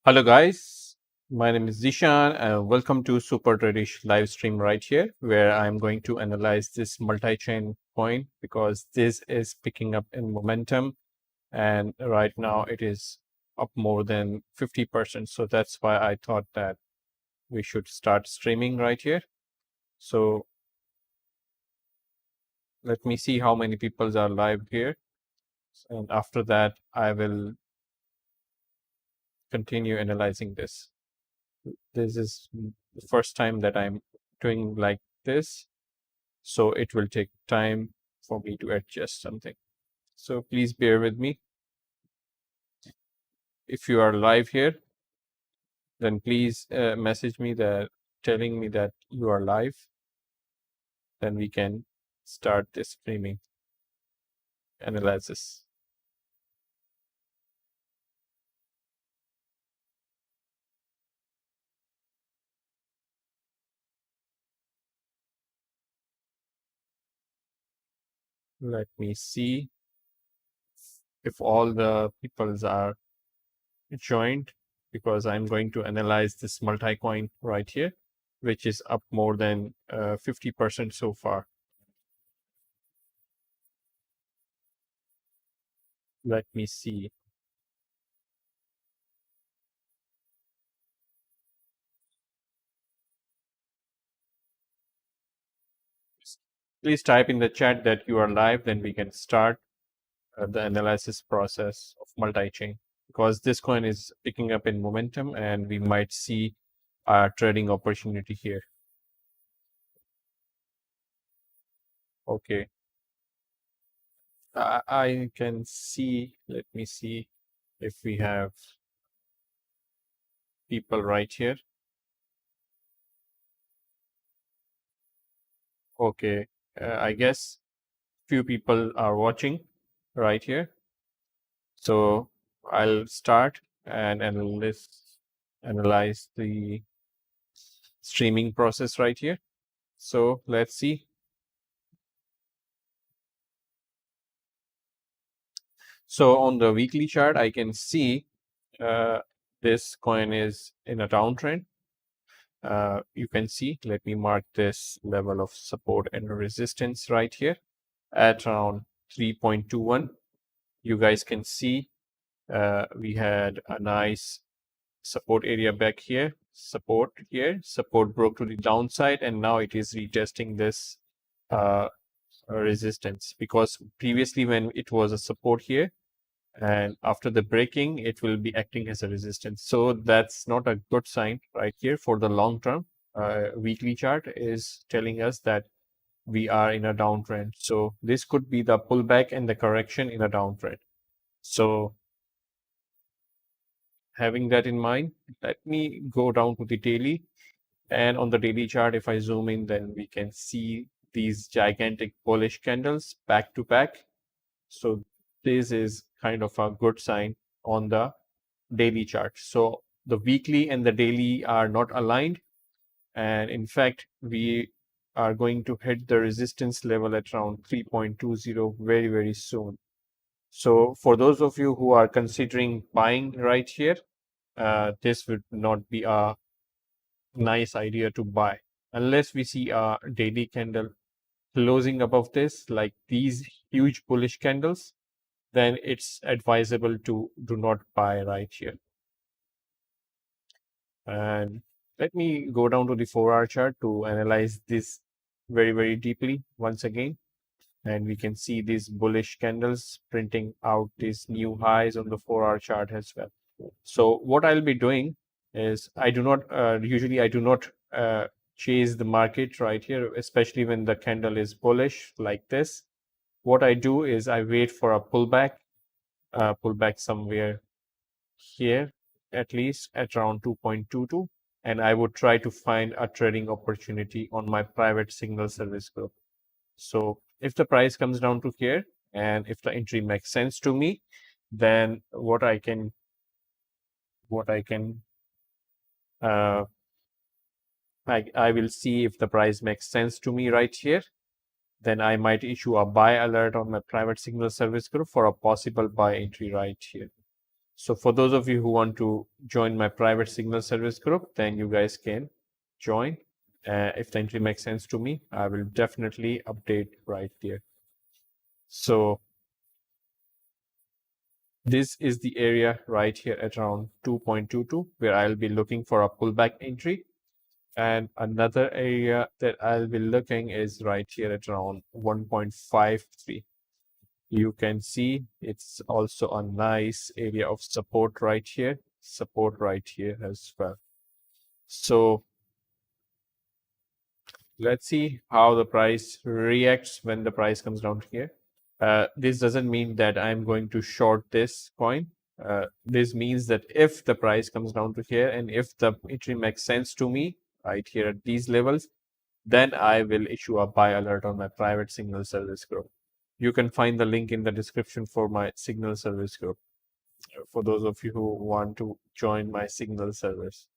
Hello guys, my name is Zishan and welcome to Super Tradish live stream right here where I'm going to analyze this multi-chain coin because this is picking up in momentum and right now it is up more than 50%. So that's why I thought that we should start streaming right here. So let me see how many people are live here, and after that I will continue analyzing this. This is the first time that I'm doing like this, so it will take time for me to adjust something. So please bear with me. If you are live here, then please message me that telling me that you are live. Then we can start this streaming analysis. Let me see if all the peoples are joined because I'm going to analyze this multi-coin right here, which is up more than 50% so far. Let me see. Please type in the chat that you are live, then we can start the analysis process of multi-chain because this coin is picking up in momentum and we might see a trading opportunity here. Okay. I can see, let me see if we have people right here. Okay. I guess few people are watching right here. So I'll start and analyze the streaming process right here. So let's see. So on the weekly chart, I can see this coin is in a downtrend. You can see, let me mark this level of support and resistance right here at around 3.21. You guys can see we had a nice support area back here, support here, support broke to the downside, and now it is retesting this resistance because previously when it was a support here, and after the breaking it will be acting as a resistance, so that's not a good sign right here for the long term. Weekly chart is telling us that we are in a downtrend, so this could be the pullback and the correction in a downtrend. So having that in mind, let me go down to the daily, and on the daily chart if I zoom in, then we can see these gigantic bullish candles back to back. So this is kind of a good sign on the daily chart. So the weekly and the daily are not aligned. And in fact, we are going to hit the resistance level at around 3.20 very, very soon. So for those of you who are considering buying right here, this would not be a nice idea to buy unless we see a daily candle closing above this, like these huge bullish candles, then it's advisable to do not buy right here. And let me go down to the 4-hour chart to analyze this very, very deeply once again. And we can see these bullish candles printing out these new highs on the 4-hour chart as well. So what I'll be doing is I do not usually I do not chase the market right here, especially when the candle is bullish like this. What I do is I wait for a pullback somewhere here, at least at around 2.22, and I would try to find a trading opportunity on my private signal service group. So if the price comes down to here and if the entry makes sense to me, then what I can uh, I will see if the price makes sense to me right here. Then I might issue a buy alert on my private signal service group for a possible buy entry right here. So for those of you who want to join my private signal service group, then you guys can join. If the entry makes sense to me, I will definitely update right there. So this is the area right here at around 2.22 where I'll be looking for a pullback entry. And another area that I'll be looking is right here at around 1.53. You can see it's also a nice area of support right here as well. So let's see how the price reacts when the price comes down here. This doesn't mean that I'm going to short this coin. This means that if the price comes down to here and if the entry makes sense to me right here at these levels, then I will issue a buy alert on my private signal service group. You can find the link in the description for my signal service group for those of you who want to join my signal service.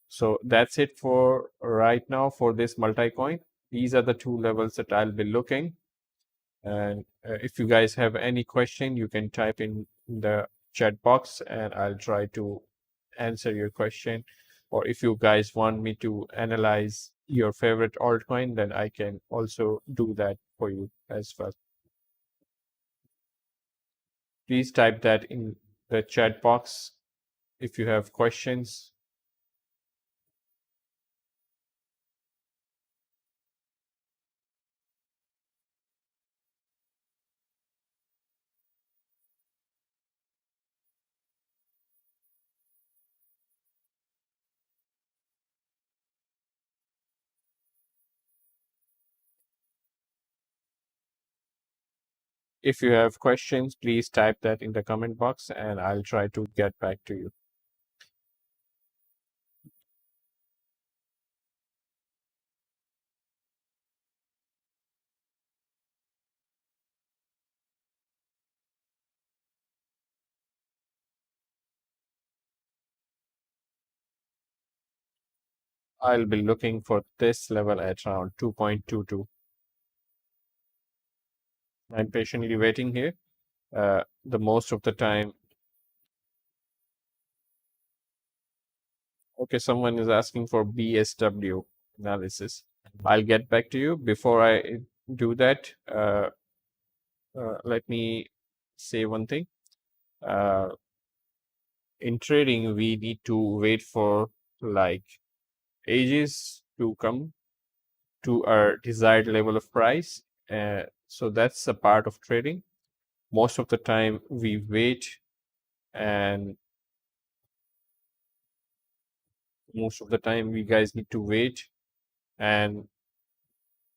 So that's it for right now for this multi-coin. These are the two levels that I'll be looking. And if you guys have any question, you can type in the chat box and I'll try to answer your question. Or if you guys want me to analyze your favorite altcoin, then I can also do that for you as well. Please type that in the chat box if you have questions. If you have questions, please type that in the comment box and I'll try to get back to you. I'll be looking for this level at around 2.22. I'm patiently waiting here. The most of the time. Okay, someone is asking for BSW analysis. I'll get back to you. Before I do that, let me say one thing. In trading, we need to wait for like ages to come to our desired level of price. So that's a part of trading. Most of the time we wait, and most of the time we guys need to wait, and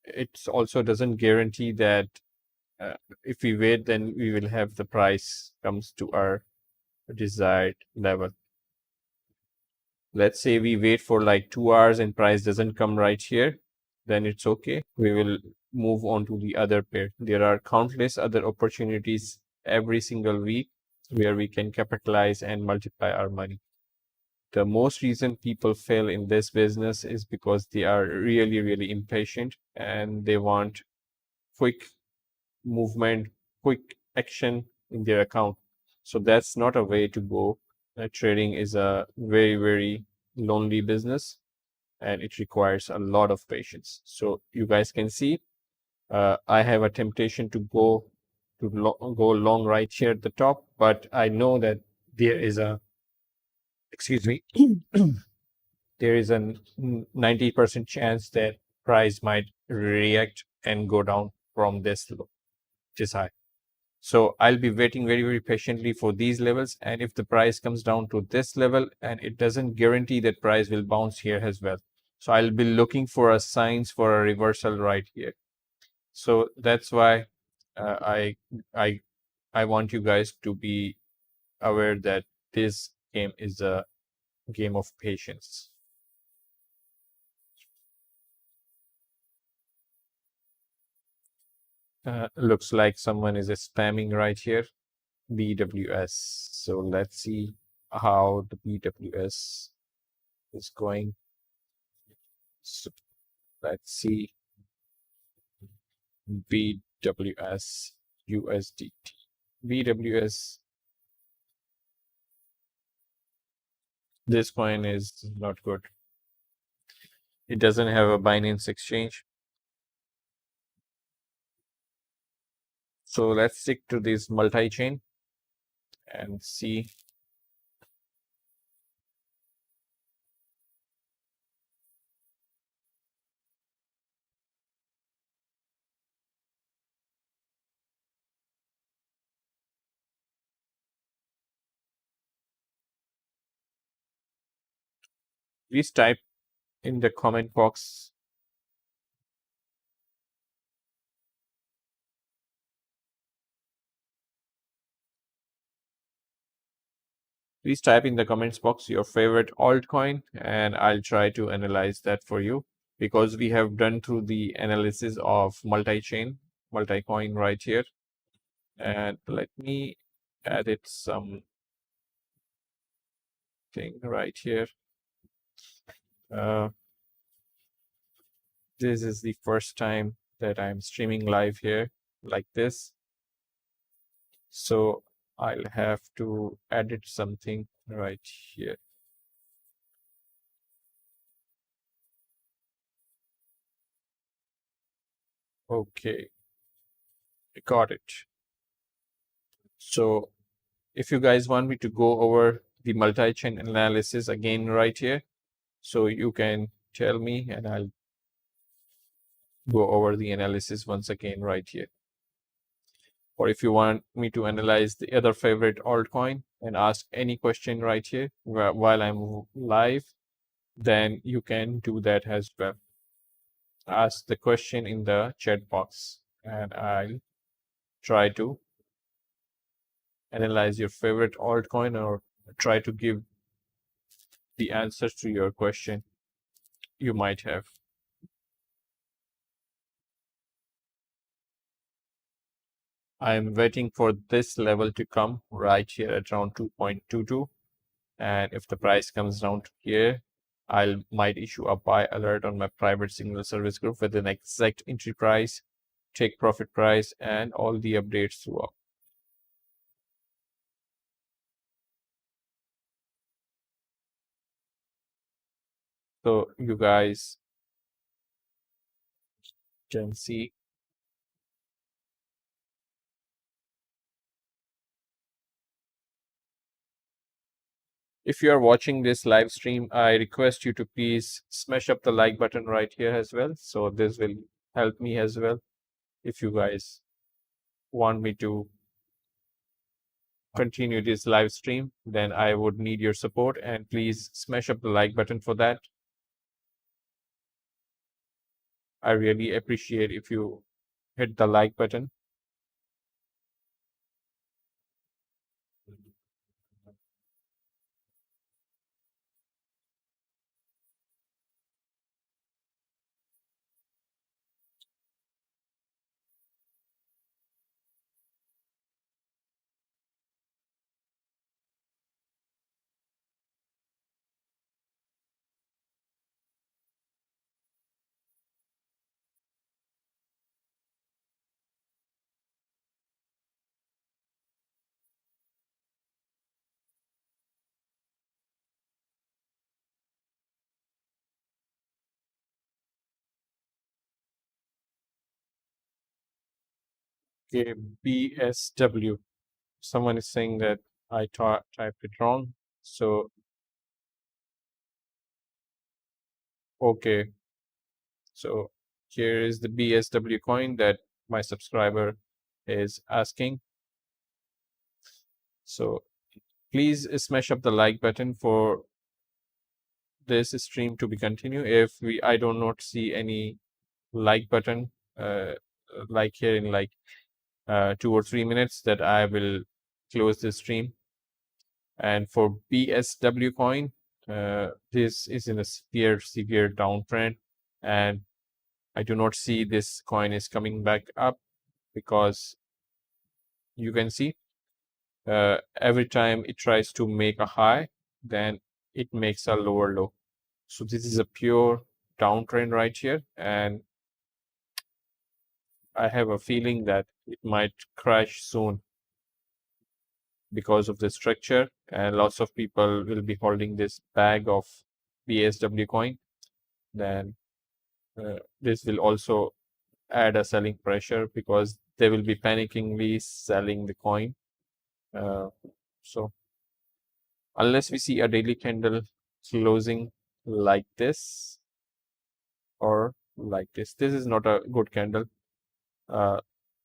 it also doesn't guarantee that if we wait then we will have the price comes to our desired level. Let's say we wait for like 2 hours and price doesn't come right here, then it's okay. We will move on to the other pair. There are countless other opportunities every single week where we can capitalize and multiply our money. The most reason people fail in this business is because they are really impatient and they want quick movement, quick action in their account. So that's not a way to go. Trading is a very lonely business and it requires a lot of patience. So you guys can see, I have a temptation to go long right here at the top, but I know that there is a, excuse me, there is a 90% chance that price might react and go down from this low, which is high. So I'll be waiting very patiently for these levels. And if the price comes down to this level, and it doesn't guarantee that price will bounce here as well. So I'll be looking for a signs for a reversal right here. So that's why I I want you guys to be aware that this game is a game of patience. Looks like someone is spamming right here, BWS. So let's see how the BWS is going. So let's see BWS USDT. BWS This coin is not good. It doesn't have a Binance exchange. So let's stick to this multi-chain and see. Please type in the comment box. Please type in the comments box your favorite altcoin, and I'll try to analyze that for you, because we have done through the analysis of multi-chain, multi-coin right here. And let me edit some thing right here. This is the first time that I'm streaming live here like this. So I'll have to edit something right here. Okay, I got it. So if you guys want me to go over the multi-chain analysis again right here, so you can tell me and I'll go over the analysis once again right here. Or if you want me to analyze the other favorite altcoin and ask any question right here while I'm live, then you can do that as well. Ask the question in the chat box and I'll try to analyze your favorite altcoin or try to give the answers to your question you might have. I'm waiting for this level to come right here at around 2.22. And if the price comes down to here, I might issue a buy alert on my private signal service group with an exact entry price, take profit price, and all the updates throughout. So you guys can see. If you are watching this live stream, I request you to please smash up the like button right here as well. So this will help me as well. If you guys want me to continue this live stream, then I would need your support, and please smash up the like button for that. I really appreciate if you hit the like button. Okay, BSW. Someone is saying that I typed it wrong. So, okay. So here is the BSW coin that my subscriber is asking. So please smash up the like button for this stream to be continued. If I do not see any like button, like here in like 2 or 3 minutes, that I will close the stream. And for BSW coin, this is in a severe downtrend, and I do not see this coin is coming back up, because you can see every time it tries to make a high, then it makes a lower low. So this is a pure downtrend right here, and I have a feeling that it might crash soon because of the structure and lots of people will be holding this bag of BSW coin, then this will also add a selling pressure because they will be panickingly selling the coin. So unless we see a daily candle closing like this or like this is not a good candle.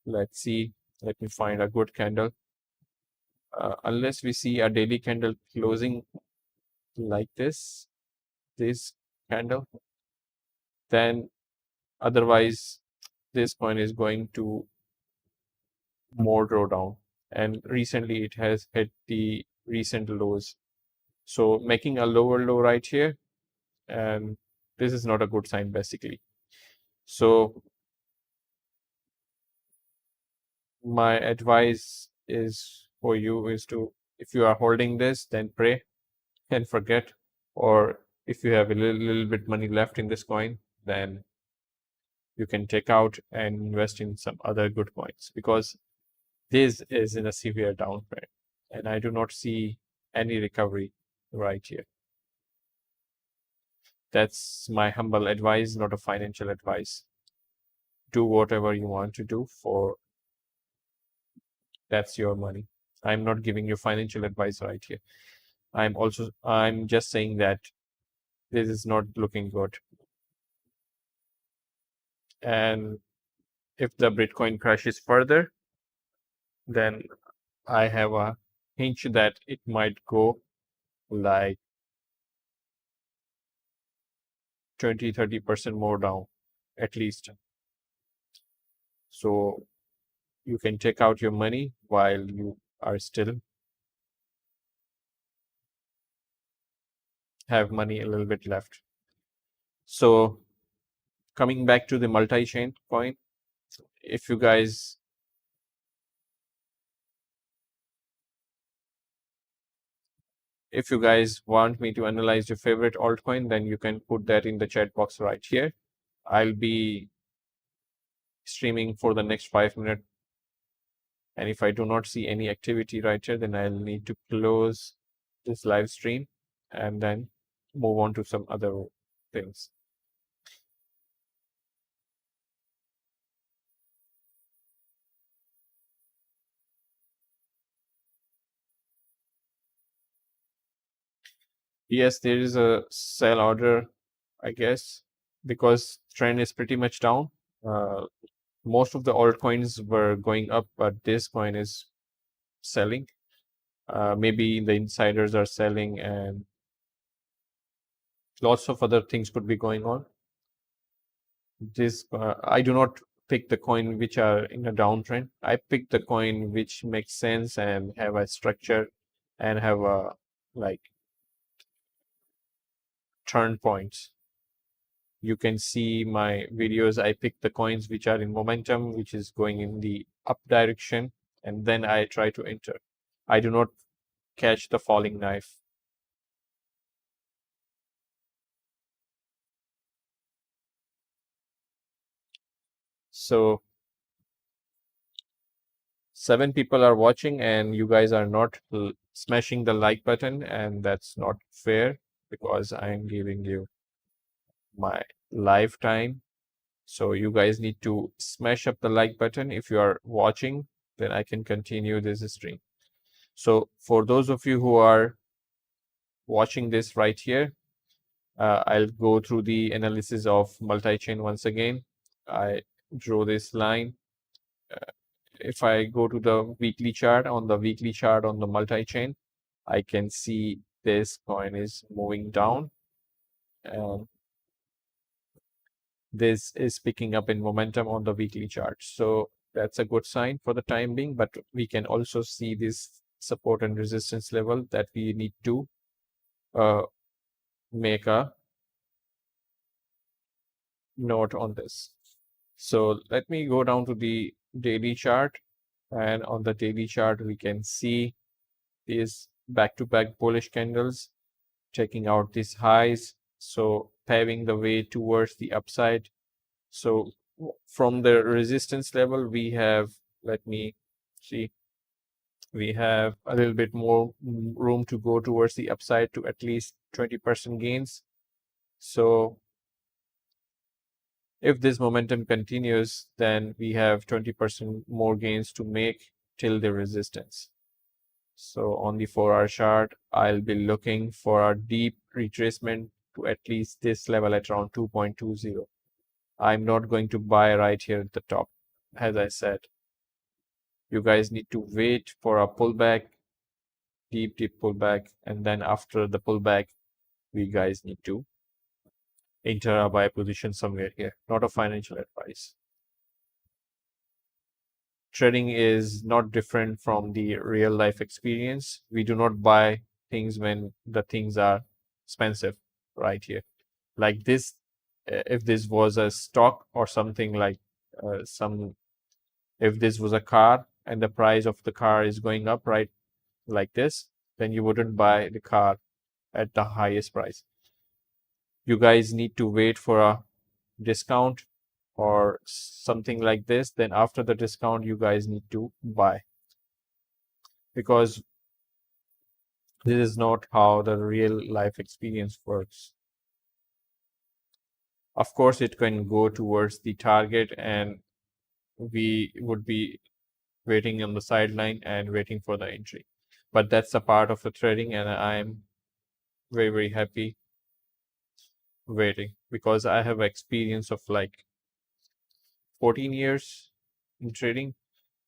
Let's see. Let me find a good candle. Unless we see a daily candle closing like this candle, then otherwise this coin is going to more drawdown. And recently it has hit the recent lows. So making a lower low right here, and this is not a good sign basically. So my advice is for you is to, if you are holding this, then pray and forget. Or if you have a little bit money left in this coin, then you can take out and invest in some other good coins, because this is in a severe downtrend and I do not see any recovery right here. That's my humble advice, not a financial advice. Do whatever you want to do, for that's your money. I'm not giving you financial advice right here. I'm just saying that this is not looking good. And if the Bitcoin crashes further, then I have a hunch that it might go like 20-30% more down at least. So you can take out your money while you are still have money a little bit left. So coming back to the multi-chain coin, if you guys want me to analyze your favorite altcoin, then you can put that in the chat box right here. I'll be streaming for the next 5 minutes. And if I do not see any activity right here, then I'll need to close this live stream and then move on to some other things. Yes, there is a sell order, I guess, because trend is pretty much down. Most of the altcoins were going up, but this coin is selling. Maybe the insiders are selling and lots of other things could be going on. This I do not pick the coin which are in a downtrend. I pick the coin which makes sense and have a structure and have a like turn points. You can see my videos. I pick the coins which are in momentum, which is going in the up direction, and then I try to enter. I do not catch the falling knife. So 7 people are watching and you guys are not smashing the like button, and that's not fair because I'm giving you my live time. So you guys need to smash up the like button if you are watching, then I can continue this stream. So for those of you who are watching this right here, I'll go through the analysis of multi-chain once again. I draw this line. If I go to the weekly chart, on the multi-chain, I can see this coin is moving down and this is picking up in momentum on the weekly chart. So that's a good sign for the time being, but we can also see this support and resistance level that we need to make a note on this. So let me go down to the daily chart, and on the daily chart we can see these back-to-back bullish candles taking out these highs, so paving the way towards the upside. So from the resistance level we have, let me see, We have a little bit more room to go towards the upside to at least 20% gains. So if this momentum continues, then we have 20% more gains to make till the resistance. So on the 4-hour chart, I'll be looking for a deep retracement to at least this level at around 2.20. I'm not going to buy right here at the top. As I said, you guys need to wait for a pullback, deep pullback, and then after the pullback, we guys need to enter a buy position somewhere here. Not a financial advice. Trading is not different from the real life experience. We do not buy things when the things are expensive right here. Like this, if this was a stock or something like if this was a car and the price of the car is going up right like this, then you wouldn't buy the car at the highest price. You guys need to wait for a discount or something like this. Then after the discount, you guys need to buy, because this is not how the real life experience works. Of course, it can go towards the target and we would be waiting on the sideline and waiting for the entry. But that's a part of the trading, and I'm very, very happy waiting because I have experience of like 14 years in trading,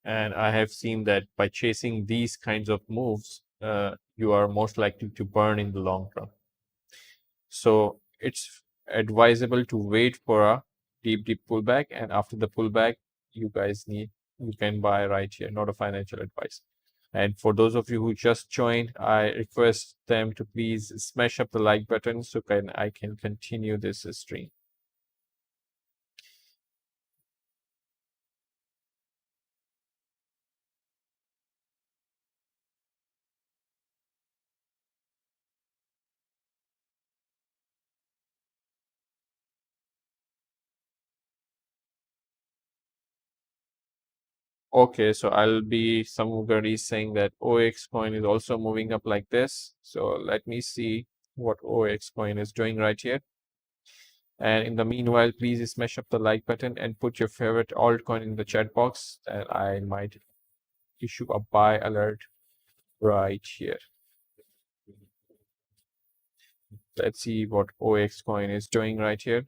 and I have seen that by chasing these kinds of moves, you are most likely to burn in the long run. So it's advisable to wait for a deep pullback, and after the pullback, you can buy right here. Not a financial advice. And for those of you who just joined, I request them to please smash up the like button so I can continue this stream. Okay, so I'll be somebody saying that OX coin is also moving up like this. So let me see what OX coin is doing right here. And in the meanwhile, please smash up the like button and put your favorite altcoin in the chat box, and I might issue a buy alert right here. Let's see what OX coin is doing right here.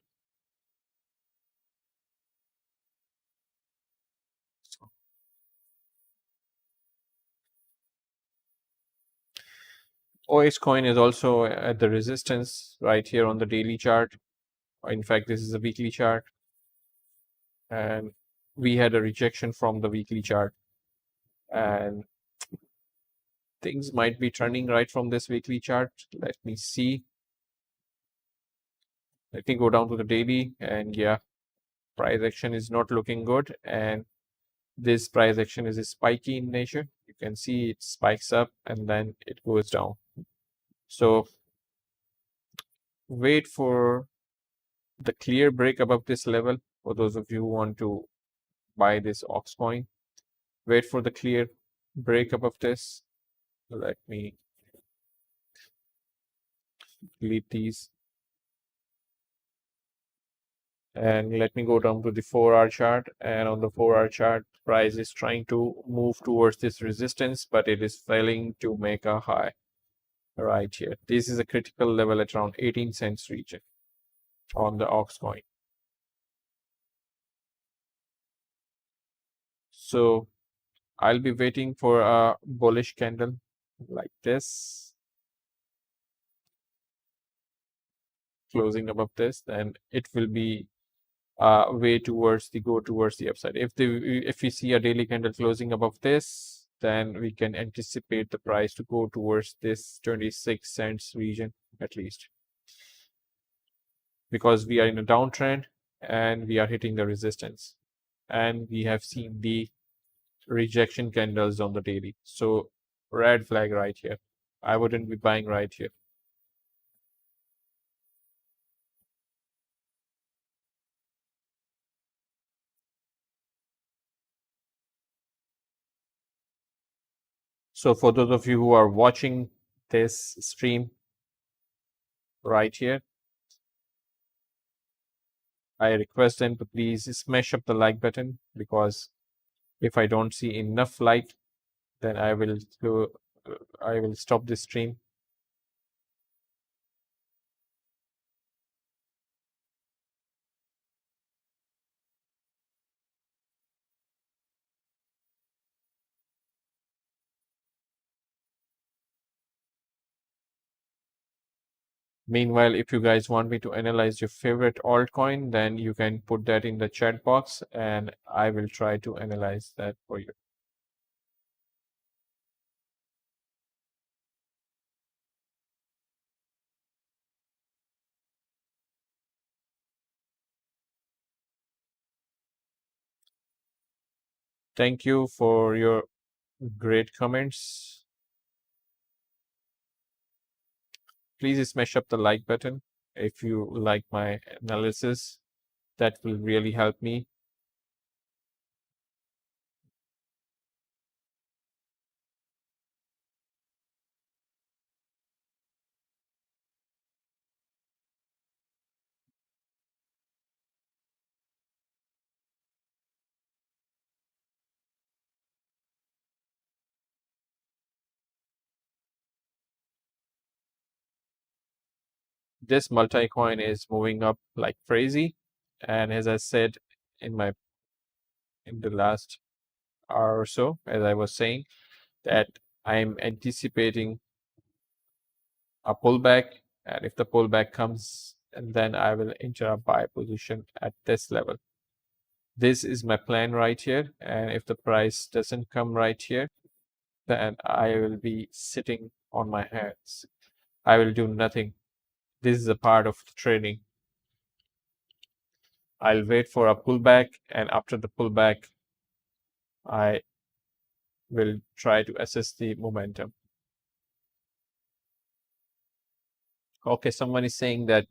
OX coin is also at the resistance right here on the daily chart. In fact, this is a weekly chart, and we had a rejection from the weekly chart, and things might be turning right from this weekly chart. Let me see. Let me go down to the daily, and yeah, price action is not looking good, and this price action is spiky in nature. You can see it spikes up and then it goes down. So wait for the clear break above this level. For those of you who want to buy this Ox coin, wait for the clear break above this. Let me delete these. And let me go down to the 4-hour chart. And on the 4-hour chart, price is trying to move towards this resistance, but it is failing to make a high right here. This is a critical level at around 18 cents region on the Ox coin. So I'll be waiting for a bullish candle like this, closing above this, then it will be way towards the upside. If we see a daily candle closing above this, then we can anticipate the price to go towards this 26 cents region at least, because we are in a downtrend and we are hitting the resistance, and we have seen the rejection candles on the daily. So red flag right here. I wouldn't be buying right here. So for those of you who are watching this stream right here, I request them to please smash up the like button, because if I don't see enough like, then I will stop this stream. Meanwhile, if you guys want me to analyze your favorite altcoin, then you can put that in the chat box and I will try to analyze that for you. Thank you for your great comments. Please smash up the like button if you like my analysis. That will really help me. This multi-coin is moving up like crazy. And as I said in the last hour or so, as I was saying, that I'm anticipating a pullback, and if the pullback comes, and then I will enter a buy position at this level. This is my plan right here, and if the price doesn't come right here, then I will be sitting on my hands. I will do nothing. This is a part of the trading. I'll wait for a pullback, and after the pullback, I will try to assess the momentum. Okay, someone is saying that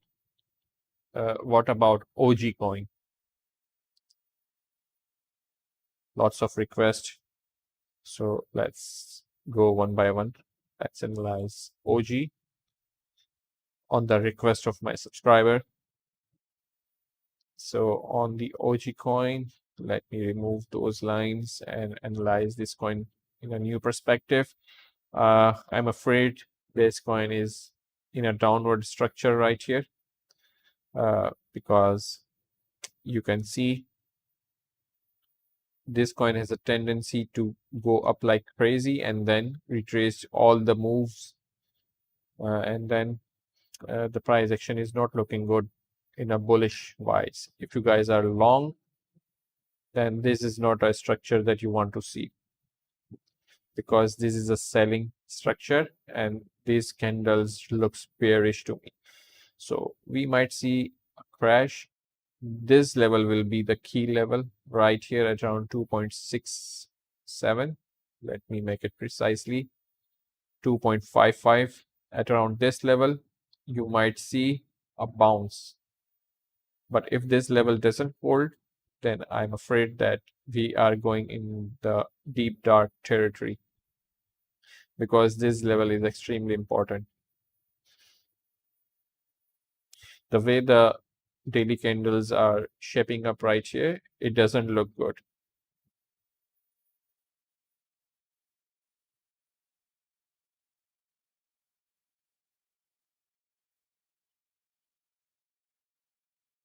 what about OG coin? Lots of requests. So let's go one by one. Let's analyze OG on the request of my subscriber. So on the OG coin, let me remove those lines and analyze this coin in a new perspective. I'm afraid this coin is in a downward structure right here, because you can see this coin has a tendency to go up like crazy and then retrace all the moves, and then the price action is not looking good in a bullish wise. If you guys are long, then this is not a structure that you want to see, because this is a selling structure and these candles looks bearish to me. So we might see a crash. This level will be the key level right here at around 2.67. Let me make it precisely 2.55. At around this level, you might see a bounce. But if this level doesn't hold, then I'm afraid that we are going in the deep dark territory, because this level is extremely important. The way the daily candles are shaping up right here, it doesn't look good.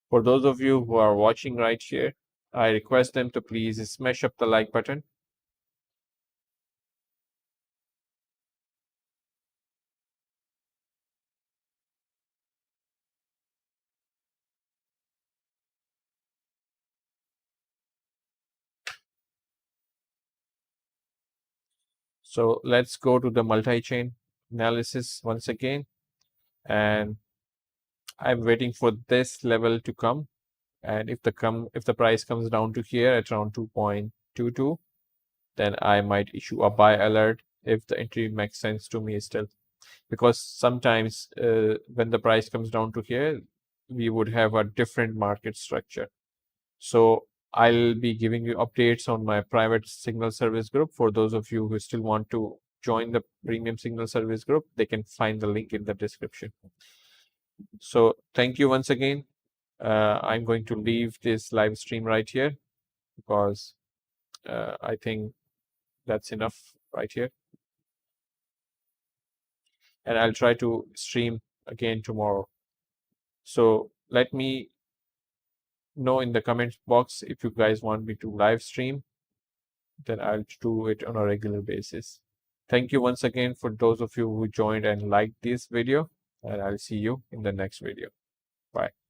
For those of you who are watching right here, I request them to please smash up the like button. So let's go to the multi-chain analysis once again. And I'm waiting for this level to come. And if the price comes down to here at around 2.22, then I might issue a buy alert if the entry makes sense to me still. Because sometimes when the price comes down to here, we would have a different market structure. So I'll be giving you updates on my private signal service group for those of you who still want to join the premium signal service group, they can find the link in the description. So thank you once again. I'm going to leave this live stream right here because I think that's enough right here. And I'll try to stream again tomorrow. So let me know in the comments box if you guys want me to live stream, then I'll do it on a regular basis. Thank you once again for those of you who joined and liked this video, and I'll see you in the next video. Bye.